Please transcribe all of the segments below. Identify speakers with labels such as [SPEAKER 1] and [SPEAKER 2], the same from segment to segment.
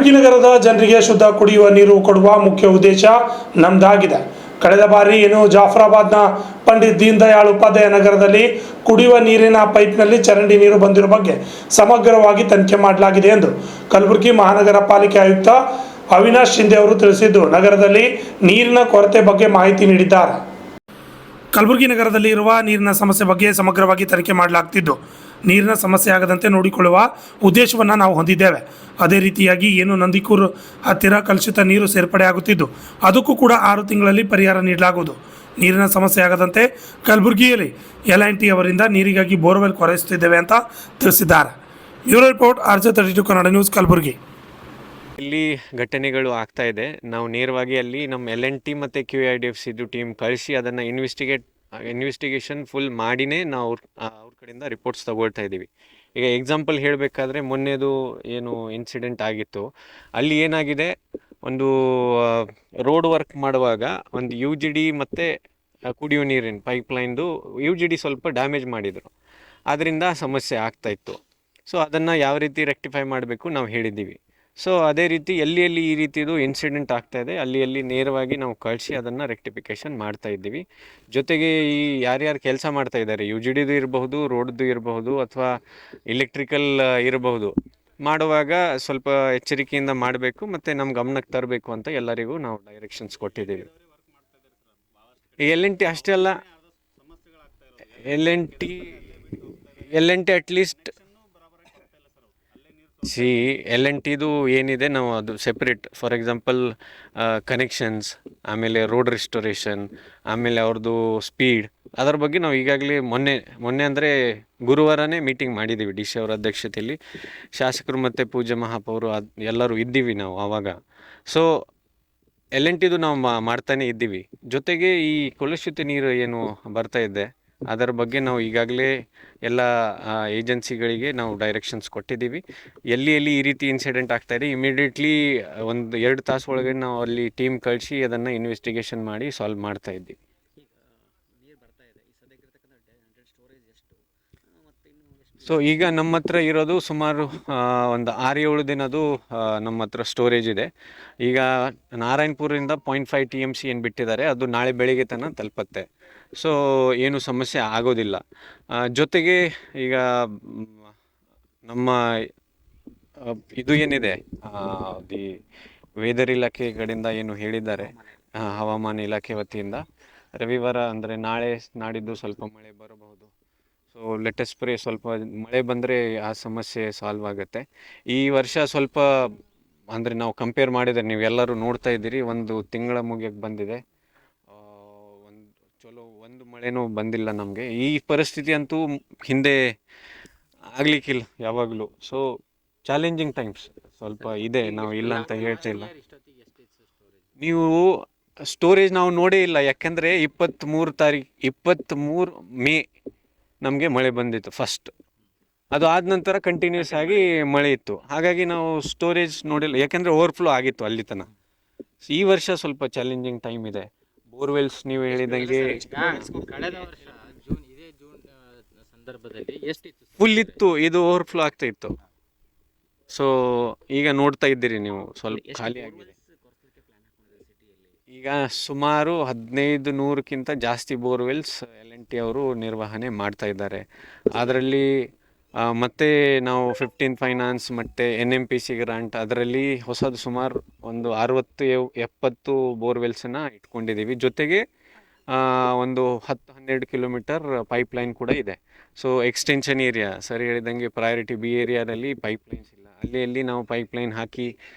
[SPEAKER 1] ಕಲಬುರಗಿ ನಗರದ ಜನರಿಗೆ ಶುದ್ಧ ಕುಡಿಯುವ ನೀರು ಕೊಡುವ ಮುಖ್ಯ ಉದ್ದೇಶ ನಮ್ಮದಾಗಿದೆ. ಕಳೆದ ಬಾರಿ ಜಾಫರಾಬಾದ್ನ ಪಂಡಿತ್ ದೀನ್ ದಯಾಳ್ ಉಪಾಧ್ಯಾಯ ನಗರದಲ್ಲಿ ಕುಡಿಯುವ ನೀರಿನ ಪೈಪ್ನಲ್ಲಿ ಚರಂಡಿ ನೀರು ಬಂದಿರುವ ಬಗ್ಗೆ ಸಮಗ್ರವಾಗಿ ತನಿಖೆ ಮಾಡಲಾಗಿದೆ ಎಂದು ಕಲಬುರಗಿ ಮಹಾನಗರ ಪಾಲಿಕೆ ಆಯುಕ್ತ ಅವಿನಾಶ್ ಶಿಂದೆ ಅವರು ತಿಳಿಸಿದ್ದು, ನಗರದಲ್ಲಿ ನೀರಿನ ಕೊರತೆ ಬಗ್ಗೆ ಮಾಹಿತಿ ನೀಡಿದ್ದಾರೆ. ಕಲಬುರಗಿ ನಗರದಲ್ಲಿ ಇರುವ ನೀರಿನ ಸಮಸ್ಯೆ ಬಗ್ಗೆ ಸಮಗ್ರವಾಗಿ ತನಿಖೆ ಮಾಡಲಾಗ್ತಿದ್ದು, ನೀರಿನ ಸಮಸ್ಯೆ ಆಗದಂತೆ ನೋಡಿಕೊಳ್ಳುವ ಉದ್ದೇಶವನ್ನು ನಾವು ಹೊಂದಿದ್ದೇವೆ. ಅದೇ ರೀತಿಯಾಗಿ ನಂದಿಕೂರು ಹತ್ತಿರ ಕಲುಷಿತ ನೀರು ಸೇರ್ಪಡೆ ಆಗುತ್ತಿದ್ದು, ಅದಕ್ಕೂ ಕೂಡ 6 ತಿಂಗಳಲ್ಲಿ ಪರಿಹಾರ ನೀಡಲಾಗುವುದು. ನೀರಿನ ಸಮಸ್ಯೆ ಆಗದಂತೆ ಕಲಬುರಗಿಯಲ್ಲಿ LNT ಅವರಿಂದ ನೀರಿಗಾಗಿ ಬೋರ್ವೆಲ್ ಕೊರೆಯಿಸುತ್ತಿದ್ದೇವೆ ಅಂತ ತಿಳಿಸಿದ್ದಾರೆ. Bureau report, RJ32 Kannada news, Kalaburagi.
[SPEAKER 2] ಇಲ್ಲಿ ಘಟನೆಗಳು ಆಗ್ತಾ ಇದೆ. ನಾವು ನೇರವಾಗಿ ಅಲ್ಲಿ ನಮ್ಮ LNT ಮತ್ತು QIDFC ಟೀಮ್ ಕಳಿಸಿ ಅದನ್ನು ಇನ್ವೆಸ್ಟಿಗೇಷನ್ ಫುಲ್ ಮಾಡಿನೇ ನಾವು ಅವ್ರ ಕಡೆಯಿಂದ ರಿಪೋರ್ಟ್ಸ್ ತಗೊಳ್ತಾ ಇದ್ದೀವಿ. ಈಗ ಎಕ್ಸಾಂಪಲ್ ಹೇಳಬೇಕಾದ್ರೆ ಮೊನ್ನೆದು ಏನು ಇನ್ಸಿಡೆಂಟ್ ಆಗಿತ್ತು, ಅಲ್ಲಿ ಏನಾಗಿದೆ, ಒಂದು ರೋಡ್ ವರ್ಕ್ ಮಾಡುವಾಗ ಒಂದು UGD ಮತ್ತು ಕುಡಿಯೋ ನೀರಿನ ಪೈಪ್ಲೈನ್ದು UGD ಸ್ವಲ್ಪ ಡ್ಯಾಮೇಜ್ ಮಾಡಿದರು. ಅದರಿಂದ ಸಮಸ್ಯೆ ಆಗ್ತಾಯಿತ್ತು. ಸೊ ಅದನ್ನು ಯಾವ ರೀತಿ ರೆಕ್ಟಿಫೈ ಮಾಡಬೇಕು ನಾವು ಹೇಳಿದ್ದೀವಿ. ಸೊ ಅದೇ ರೀತಿ ಎಲ್ಲಿ ಈ ರೀತಿದು ಇನ್ಸಿಡೆಂಟ್ ಆಗ್ತಾಯಿದೆ ಅಲ್ಲಿ ನೇರವಾಗಿ ನಾವು ಕಳಿಸಿ ಅದನ್ನು ರೆಕ್ಟಿಫಿಕೇಷನ್ ಮಾಡ್ತಾ ಇದ್ದೀವಿ. ಜೊತೆಗೆ ಈ ಯಾರ್ಯಾರು ಕೆಲಸ ಮಾಡ್ತಾ ಇದ್ದಾರೆ, UGDದು ಇರಬಹುದು, ರೋಡ್ದು ಇರಬಹುದು, ಅಥವಾ ಎಲೆಕ್ಟ್ರಿಕಲ್ ಇರಬಹುದು, ಮಾಡುವಾಗ ಸ್ವಲ್ಪ ಎಚ್ಚರಿಕೆಯಿಂದ ಮಾಡಬೇಕು ಮತ್ತು ನಮ್ಮ ಗಮನಕ್ಕೆ ತರಬೇಕು ಅಂತ ಎಲ್ಲರಿಗೂ ನಾವು ಡೈರೆಕ್ಷನ್ಸ್ ಕೊಟ್ಟಿದ್ದೀವಿ. LNT ಅಷ್ಟೇ ಅಲ್ಲ, LNT ಅಟ್ಲೀಸ್ಟ್ LNTದು ಏನಿದೆ ನಾವು ಅದು ಸೆಪ್ರೇಟ್, ಫಾರ್ ಎಕ್ಸಾಂಪಲ್ ಕನೆಕ್ಷನ್ಸ್, ಆಮೇಲೆ ರೋಡ್ ರಿಸ್ಟೋರೇಷನ್, ಆಮೇಲೆ ಅವ್ರದ್ದು ಸ್ಪೀಡ್, ಅದರ ಬಗ್ಗೆ ನಾವು ಈಗಾಗಲೇ ಮೊನ್ನೆ ಅಂದರೆ ಗುರುವಾರನೇ ಮೀಟಿಂಗ್ ಮಾಡಿದ್ದೀವಿ. DC ಅವರ ಅಧ್ಯಕ್ಷತೆಯಲ್ಲಿ ಶಾಸಕರು ಮತ್ತು ಪೂಜಾ ಮಹಾಪೌರು ಎಲ್ಲರೂ ಇದ್ದೀವಿ ನಾವು ಆವಾಗ. ಸೊ LNTದು ನಾವು ಮಾಡ್ತಾನೆ ಇದ್ದೀವಿ. ಜೊತೆಗೆ ಈ ಕಲುಷಿತ ನೀರು ಏನು ಬರ್ತಾ ಇದೆ ಅದರ ಬಗ್ಗೆ ನಾವು ಈಗಾಗಲೇ ಎಲ್ಲ ಏಜೆನ್ಸಿಗಳಿಗೆ ನಾವು ಡೈರೆಕ್ಷನ್ಸ್ ಕೊಟ್ಟಿದ್ದೀವಿ. ಎಲ್ಲಿ ಈ ರೀತಿ ಇನ್ಸಿಡೆಂಟ್ ಆಗ್ತಾಯಿದೆ, ಇಮಿಡಿಯೇಟ್ಲಿ 1-2 ತಾಸು ಒಳಗೆ ನಾವು ಅಲ್ಲಿ ಟೀಮ್ ಕಳಿಸಿ ಅದನ್ನು ಇನ್ವೆಸ್ಟಿಗೇಷನ್ ಮಾಡಿ ಸಾಲ್ವ್ ಮಾಡ್ತಾ ಇದ್ದೀವಿ. ಸೊ ಈಗ ನಮ್ಮ ಹತ್ರ ಇರೋದು ಸುಮಾರು ಒಂದು 6-7 ದಿನದ್ದು ನಮ್ಮ ಹತ್ರ ಸ್ಟೋರೇಜ್ ಇದೆ. ಈಗ ನಾರಾಯಣಪುರದಿಂದ 0.5 TMC ಏನು ಬಿಟ್ಟಿದ್ದಾರೆ, ಅದು ನಾಳೆ ಬೆಳಿಗ್ಗೆ ತನಕ ತಲುಪತ್ತೆ. ಸೊ ಏನು ಸಮಸ್ಯೆ ಆಗೋದಿಲ್ಲ. ಜೊತೆಗೆ ಈಗ ನಮ್ಮ ಇದು ಏನಿದೆ, ದಿ ವೆದರ್ ಇಲಾಖೆ ಕಡೆಯಿಂದ ಏನು ಹೇಳಿದ್ದಾರೆ, ಹವಾಮಾನ ಇಲಾಖೆ ವತಿಯಿಂದ ರವಿವಾರ ಅಂದರೆ ನಾಳೆ ನಾಡಿದ್ದು ಸ್ವಲ್ಪ ಮಳೆ ಬರಬಹುದು. ಸೊ ಲೆಟೆಸ್ಟ್ ಪ್ರೇ, ಸ್ವಲ್ಪ ಮಳೆ ಬಂದರೆ ಆ ಸಮಸ್ಯೆ ಸಾಲ್ವ್ ಆಗುತ್ತೆ. ಈ ವರ್ಷ ಸ್ವಲ್ಪ ಅಂದರೆ ನಾವು ಕಂಪೇರ್ ಮಾಡಿದರೆ, ನೀವೆಲ್ಲರೂ ನೋಡ್ತಾ ಇದ್ದೀರಿ, 1 ತಿಂಗಳ ಮುಗಿಯಕ್ಕೆ ಬಂದಿದೆ, ಒಂದು ಮಳೆನೂ ಬಂದಿಲ್ಲ ನಮಗೆ. ಈ ಪರಿಸ್ಥಿತಿ ಅಂತೂ ಹಿಂದೆ ಆಗಲಿಕ್ಕಿಲ್ಲ ಯಾವಾಗಲೂ. ಸೊ ಚಾಲೆಂಜಿಂಗ್ ಟೈಮ್ಸ್ ಸ್ವಲ್ಪ ಇದೆ, ನಾವು ಇಲ್ಲ ಅಂತ ಹೇಳ್ತಿಲ್ಲ. ನೀವು ಸ್ಟೋರೇಜ್ ನಾವು ನೋಡೇ ಇಲ್ಲ, ಯಾಕೆಂದರೆ 23 ಮೇ ನಮಗೆ ಮಳೆ ಬಂದಿತ್ತು ಫಸ್ಟ್. ಅದು ಆದ ನಂತರ ಕಂಟಿನ್ಯೂಸ್ ಆಗಿ ಮಳೆ ಇತ್ತು. ಹಾಗಾಗಿ ನಾವು ಸ್ಟೋರೇಜ್ ನೋಡಿಲ್ಲ, ಯಾಕೆಂದರೆ ಓವರ್ಫ್ಲೋ ಆಗಿತ್ತು ಅಲ್ಲಿ ತನಕ. ಈ ವರ್ಷ ಸ್ವಲ್ಪ ಚಾಲೆಂಜಿಂಗ್ ಟೈಮ್ ಇದೆ. ಬೋರ್ವೆಲ್ಸ್ ನೀವು ಹೇಳಿದಂಗೆ
[SPEAKER 3] ಕಳೆದ ವರ್ಷ ಜೂನ್ ಸಂದರ್ಭದಲ್ಲಿ ಎಷ್ಟಿತ್ತು?
[SPEAKER 2] ಫುಲ್ ಇತ್ತು, ಇದು ಓವರ್ಫ್ಲೋ ಆಗ್ತಾ ಇತ್ತು. ಸೊ ಈಗ ನೋಡ್ತಾ ಇದ್ದೀರಿ ನೀವು, ಸ್ವಲ್ಪ ಖಾಲಿ ಆಗಿದೆ. ಈಗ ಸುಮಾರು 1500ಕ್ಕಿಂತ ಜಾಸ್ತಿ ಬೋರ್ವೆಲ್ಸ್ LNT ಅವರು ನಿರ್ವಹಣೆ ಮಾಡ್ತಾ ಇದ್ದಾರೆ. ಅದರಲ್ಲಿ ಮತ್ತು ನಾವು 15 ಫೈನಾನ್ಸ್ ಮತ್ತು NMPC ಗ್ರಾಂಟ್, ಅದರಲ್ಲಿ ಹೊಸದು ಸುಮಾರು ಒಂದು 60-70 ಬೋರ್ವೆಲ್ಸನ್ನು ಇಟ್ಕೊಂಡಿದ್ದೀವಿ. ಜೊತೆಗೆ ಒಂದು 10-12 ಕಿಲೋಮೀಟರ್ ಪೈಪ್ಲೈನ್ ಕೂಡ ಇದೆ. ಸೊ ಎಕ್ಸ್ಟೆನ್ಷನ್ ಏರಿಯಾ, ಸರಿ ಹೇಳಿದಂಗೆ ಪ್ರಯಾರಿಟಿ B ಏರಿಯಾದಲ್ಲಿ ಪೈಪ್ಲೈನ್ಸ್ ಇಲ್ಲ, ಅಲ್ಲಿ ನಾವು ಪೈಪ್ಲೈನ್ ಹಾಕಿ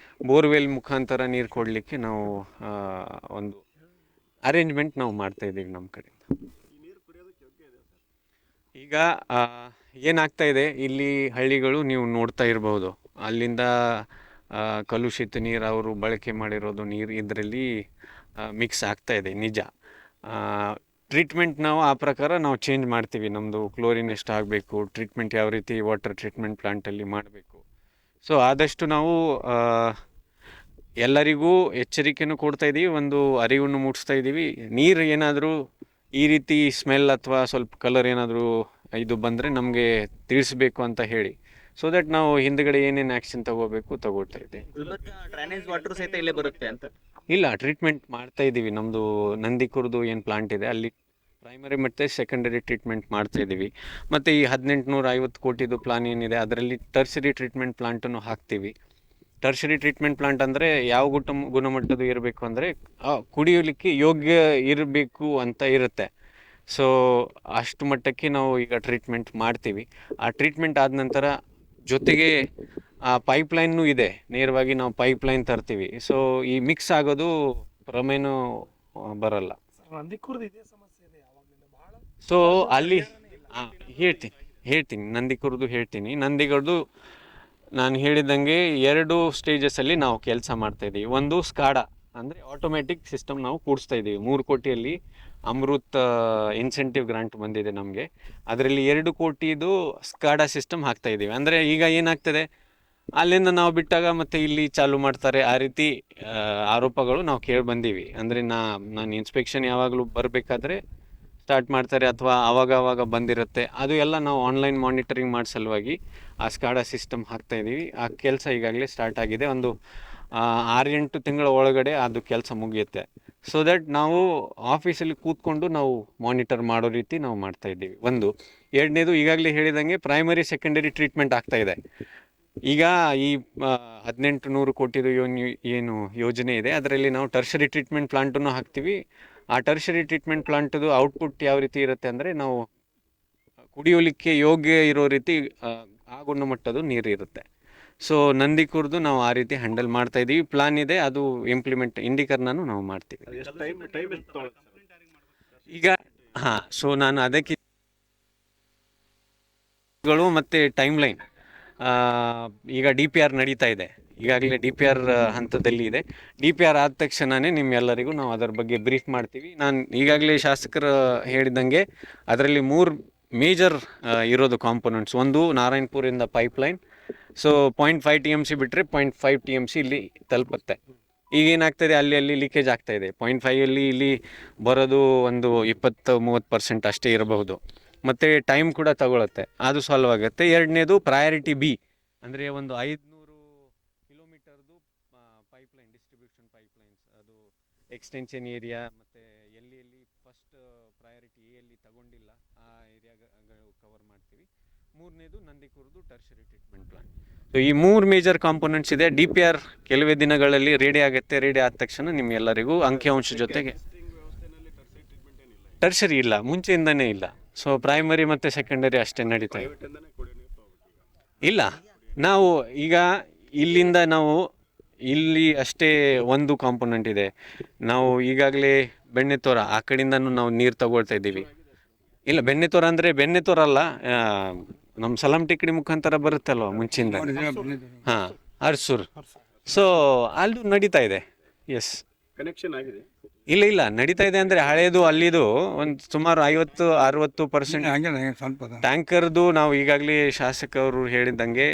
[SPEAKER 2] ಬೋರ್ವೆಲ್ ಮುಖಾಂತರ ನೀರು ಕೊಡಲಿಕ್ಕೆ ನಾವು ಒಂದು ಅರೇಂಜ್ಮೆಂಟ್ ನಾವು ಮಾಡ್ತಾಯಿದ್ದೀವಿ ನಮ್ಮ ಕಡೆಯಿಂದ. ಈಗ ಏನಾಗ್ತಾ ಇದೆ, ಇಲ್ಲಿ ಹಳ್ಳಿಗಳು ನೀವು ನೋಡ್ತಾ ಇರಬಹುದು, ಅಲ್ಲಿಂದ ಕಲುಷಿತ ನೀರು ಅವರು ಬಳಕೆ ಮಾಡಿರೋದು ನೀರು ಇದರಲ್ಲಿ ಮಿಕ್ಸ್ ಆಗ್ತಾ ಇದೆ, ನಿಜ. ಟ್ರೀಟ್ಮೆಂಟ್ ನಾವು ಆ ಪ್ರಕಾರ ನಾವು ಚೇಂಜ್ ಮಾಡ್ತೀವಿ. ನಮ್ಮದು ಕ್ಲೋರಿನ್ ಎಷ್ಟು ಆಗಬೇಕು, ಟ್ರೀಟ್ಮೆಂಟ್ ಯಾವ ರೀತಿ ವಾಟರ್ ಟ್ರೀಟ್ಮೆಂಟ್ ಪ್ಲಾಂಟಲ್ಲಿ ಮಾಡಬೇಕು. ಸೊ ಆದಷ್ಟು ನಾವು ಎಲ್ಲರಿಗೂ ಎಚ್ಚರಿಕೆನೂ ಕೊಡ್ತಾ ಇದ್ದೀವಿ, ಒಂದು ಅರಿವನ್ನು ಮೂಡಿಸ್ತಾ ಇದ್ದೀವಿ. ನೀರು ಏನಾದರೂ ಈ ರೀತಿ ಸ್ಮೆಲ್ ಅಥವಾ ಸ್ವಲ್ಪ ಕಲರ್ ಏನಾದರೂ ಇದು ಬಂದರೆ ನಮಗೆ ತಿಳಿಸ್ಬೇಕು ಅಂತ ಹೇಳಿ. ಸೊ ದಟ್ ನಾವು ಹಿಂದ್ಗಡೆ ಏನೇನು ಆ್ಯಕ್ಷನ್ ತಗೋತಾ ಇದ್ದೀವಿ.
[SPEAKER 3] ಡ್ರೈನೇಜ್ ವಾಟರ್ ಸಹಿತ ಇಲ್ಲೇ ಬರುತ್ತೆ ಅಂತ.
[SPEAKER 2] ಇಲ್ಲ, ಟ್ರೀಟ್ಮೆಂಟ್ ಮಾಡ್ತಾ ಇದ್ದೀವಿ. ನಮ್ಮದು ನಂದಿಕುರ್ದು ಏನು ಪ್ಲಾಂಟ್ ಇದೆ ಅಲ್ಲಿ ಪ್ರೈಮರಿ ಮತ್ತು ಸೆಕೆಂಡರಿ ಟ್ರೀಟ್ಮೆಂಟ್ ಮಾಡ್ತಾ ಇದ್ದೀವಿ. ಮತ್ತು ಈ 1850 ಕೋಟಿದು ಪ್ಲಾನ್ ಏನಿದೆ ಅದರಲ್ಲಿ ಟರ್ಸರಿ ಟ್ರೀಟ್ಮೆಂಟ್ ಪ್ಲಾಂಟನ್ನು ಹಾಕ್ತೀವಿ. ಟರ್ಸರಿ ಟ್ರೀಟ್ಮೆಂಟ್ ಪ್ಲಾಂಟ್ ಅಂದರೆ ಯಾವ ಗುಣಮಟ್ಟದ್ದು ಇರಬೇಕು ಅಂದರೆ ಕುಡಿಯಲಿಕ್ಕೆ ಯೋಗ್ಯ ಇರಬೇಕು ಅಂತ ಇರುತ್ತೆ. ಸೊ ಅಷ್ಟು ಮಟ್ಟಕ್ಕೆ ನಾವು ಈಗ ಟ್ರೀಟ್ಮೆಂಟ್ ಮಾಡ್ತೀವಿ. ಆ ಟ್ರೀಟ್ಮೆಂಟ್ ಆದ ನಂತರ ಜೊತೆಗೆ ಆ ಪೈಪ್ಲೈನ್ನೂ ಇದೆ, ನೇರವಾಗಿ ನಾವು ಪೈಪ್ಲೈನ್ ತರ್ತೀವಿ. ಸೊ ಈ ಮಿಕ್ಸ್ ಆಗೋದು ಪ್ರಮೇಯನೂ ಬರಲ್ಲ. ಸೊ ಅಲ್ಲಿ ಹೇಳ್ತೀನಿ ನಂದಿಗಡ್ದು ನಾನು ಹೇಳಿದಂಗೆ 2 ಸ್ಟೇಜಸಲ್ಲಿ ನಾವು ಕೆಲಸ ಮಾಡ್ತಾ ಇದ್ದೀವಿ. ಒಂದು ಸ್ಕಾಡಾ ಅಂದರೆ ಆಟೋಮೆಟಿಕ್ ಸಿಸ್ಟಮ್ ನಾವು ಕೂಡಿಸ್ತಾ ಇದ್ದೀವಿ. 3 ಕೋಟಿಯಲ್ಲಿ ಅಮೃತ್ ಇನ್ಸೆಂಟಿವ್ ಗ್ರಾಂಟ್ ಬಂದಿದೆ ನಮಗೆ. ಅದರಲ್ಲಿ 2 ಕೋಟಿದು ಸ್ಕಾಡಾ ಸಿಸ್ಟಮ್ ಹಾಕ್ತಾ ಇದ್ದೀವಿ. ಅಂದರೆ ಈಗ ಏನಾಗ್ತದೆ, ಅಲ್ಲಿಂದ ನಾವು ಬಿಟ್ಟಾಗ ಮತ್ತೆ ಇಲ್ಲಿ ಚಾಲು ಮಾಡ್ತಾರೆ, ಆ ರೀತಿ ಆರೋಪಗಳು ನಾವು ಕೇಳಿ ಬಂದೀವಿ. ಅಂದರೆ ನಾನು ಇನ್ಸ್ಪೆಕ್ಷನ್ ಯಾವಾಗಲೂ ಬರಬೇಕಾದ್ರೆ ಸ್ಟಾರ್ಟ್ ಮಾಡ್ತಾರೆ ಅಥವಾ ಆವಾಗ ಬಂದಿರುತ್ತೆ. ಅದು ಎಲ್ಲ ನಾವು ಆನ್ಲೈನ್ ಮಾನಿಟರಿಂಗ್ ಮಾಡೋ ಸಲುವಾಗಿ ಆ ಸ್ಕಾಡಾ ಸಿಸ್ಟಮ್ ಹಾಕ್ತಾ ಇದ್ದೀವಿ. ಆ ಕೆಲಸ ಈಗಾಗಲೇ ಸ್ಟಾರ್ಟ್ ಆಗಿದೆ. ಒಂದು 6-8 ತಿಂಗಳ ಒಳಗಡೆ ಅದು ಕೆಲಸ ಮುಗಿಯುತ್ತೆ. ಸೊ ದಟ್ ನಾವು ಆಫೀಸಲ್ಲಿ ಕೂತ್ಕೊಂಡು ನಾವು ಮಾನಿಟರ್ ಮಾಡೋ ರೀತಿ ನಾವು ಮಾಡ್ತಾ ಇದ್ದೀವಿ. ಒಂದು. ಎರಡನೇದು, ಈಗಾಗಲೇ ಹೇಳಿದಂಗೆ ಪ್ರೈಮರಿ ಸೆಕೆಂಡರಿ ಟ್ರೀಟ್ಮೆಂಟ್ ಆಗ್ತಾ ಇದೆ. ಈಗ ಈ 1800 ಕೋಟಿದು ಏನು ಯೋಜನೆ ಇದೆ ಅದರಲ್ಲಿ ನಾವು ಟರ್ಷರಿ ಟ್ರೀಟ್ಮೆಂಟ್ ಪ್ಲಾಂಟನ್ನು ಹಾಕ್ತೀವಿ. ಆ ಟರ್ಷರಿ ಟ್ರೀಟ್ಮೆಂಟ್ ಪ್ಲಾಂಟದು ಔಟ್ಪುಟ್ ಯಾವ ರೀತಿ ಇರುತ್ತೆ ಅಂದರೆ ನಾವು ಕುಡಿಯೋಲಿಕ್ಕೆ ಯೋಗ್ಯ ಇರೋ ರೀತಿ ಆ ಗುಣಮಟ್ಟದ ನೀರು ಇರುತ್ತೆ. ಸೊ ನಂದಿಕುರ್ದು ನಾವು ಆ ರೀತಿ ಹ್ಯಾಂಡಲ್ ಮಾಡ್ತಾ ಇದ್ದೀವಿ. ಪ್ಲಾನ್ ಇದೆ, ಅದು ಇಂಪ್ಲಿಮೆಂಟ್ ಇಂಡಿಕರ್ನೂ ನಾವು ಮಾಡ್ತೀವಿ. ಈಗ ಸೊ ನಾನು ಅದಕ್ಕೆ ಮತ್ತು ಟೈಮ್ ಲೈನ್ ಈಗ DPR ನಡೀತಾ ಇದೆ. ಈಗಾಗಲೇ DPR ಹಂತದಲ್ಲಿ ಇದೆ. DPR ಆದ ತಕ್ಷಣವೇ ನಿಮ್ಮೆಲ್ಲರಿಗೂ ನಾವು ಅದರ ಬಗ್ಗೆ ಬ್ರೀಫ್ ಮಾಡ್ತೀವಿ. ನಾನು ಈಗಾಗಲೇ ಶಾಸಕರು ಹೇಳಿದಂಗೆ ಅದರಲ್ಲಿ 3 ಮೇಜರ್ ಇರೋದು ಕಾಂಪೊನೆಂಟ್ಸ್. ಒಂದು ನಾರಾಯಣಪುರಿಂದ ಪೈಪ್ಲೈನ್. ಸೊ 0.5 TMC ಬಿಟ್ಟರೆ 0.5 TMC ಇಲ್ಲಿ ತಲುಪುತ್ತೆ. ಈಗೇನಾಗ್ತದೆ, ಅಲ್ಲಿ ಲೀಕೇಜ್ ಆಗ್ತಾಯಿದೆ. 0.5 ಇಲ್ಲಿ ಬರೋದು ಒಂದು 20-30% ಅಷ್ಟೇ ಇರಬಹುದು. ಮತ್ತು ಟೈಮ್ ಕೂಡ ತಗೊಳುತ್ತೆ, ಅದು ಸಾಲ್ವ್ ಆಗುತ್ತೆ. ಎರಡನೇದು ಪ್ರಯಾರಿಟಿ B ಅಂದರೆ ಒಂದು 500 ಕಿಲೋಮೀಟರ್ದು ಪೈಪ್ಲೈನ್, ಡಿಸ್ಟ್ರಿಬ್ಯೂಷನ್ ಪೈಪ್ಲೈನ್ಸ್, ಅದು ಎಕ್ಸ್ಟೆನ್ಷನ್ ಏರಿಯಾ ಮತ್ತು ಎಲ್ಲಿ ಫಸ್ಟ್ ಪ್ರಯಾರಿಟಿ ಎಲ್ಲಿ ತಗೊಂಡಿಲ್ಲ ಆ ಏರಿಯಾಗಳು ಕವರ್ ಮಾಡ್ತೀವಿ. ಮೂರನೇದು ನಂದಿಕುರ್ದು ಟರ್ಷರಿ ಟ್ರೀಟ್ಮೆಂಟ್ ಪ್ಲಾಂಟ್. ಸೊ ಈ 3 ಮೇಜರ್ ಕಾಂಪೊನೆಂಟ್ಸ್ ಇದೆ. DPR ಕೆಲವೇ ದಿನಗಳಲ್ಲಿ ರೆಡಿ ಆಗುತ್ತೆ. ರೆಡಿ ಆದ ತಕ್ಷಣ ನಿಮ್ಗೆಲ್ಲರಿಗೂ ಅಂಕಿಅಂಶ ಜೊತೆಗೆ ಟರ್ಷರಿ ಇಲ್ಲ, ಮುಂಚೆಯಿಂದನೇ ಇಲ್ಲ. ಸೊ ಪ್ರೈಮರಿ ಮತ್ತು ಸೆಕೆಂಡರಿ ಅಷ್ಟೇ ನಡೀತಾ ಇದೆ. ಇಲ್ಲ, ನಾವು ಈಗ ಇಲ್ಲಿಂದ ಇಲ್ಲಿ ಅಷ್ಟೇ ಒಂದು ಕಾಂಪೊನೆಂಟ್ ಇದೆ. ನಾವು ಈಗಾಗಲೇ ಬೆಣ್ಣೆತೋರ ಆ ಕಡೆಯಿಂದನೂ ನಾವು ನೀರು ತಗೊಳ್ತಾ ಇದ್ದೀವಿ. ಇಲ್ಲ, ಬೆಣ್ಣೆತೋರ ಅಂದರೆ ಬೆಣ್ಣೆತೋರ ಅಲ್ಲ, ನಮ್ಮ ಸಲಾಮಟಿಕಡಿ ಮುಖಾಂತರ ಬರುತ್ತಲ್ವ ಮುಂಚಿಂದ. ಅರ್ಸೂರ್. ಸೊ ಅಲ್ಲೂ ನಡೀತಾ ಇದೆ. ಎಸ್,
[SPEAKER 4] ಕನೆಕ್ಷನ್ ಆಗಿದೆ.
[SPEAKER 2] ಇಲ್ಲ ನಡೀತಾ ಇದೆ ಅಂದರೆ ಹಳೇದು ಅಲ್ಲಿದು ಒಂದು ಸುಮಾರು 50-60% ಟ್ಯಾಂಕರ್ದು ನಾವು ಈಗಾಗಲೇ ಶಾಸಕರು ಹೇಳಿದಂಗೆ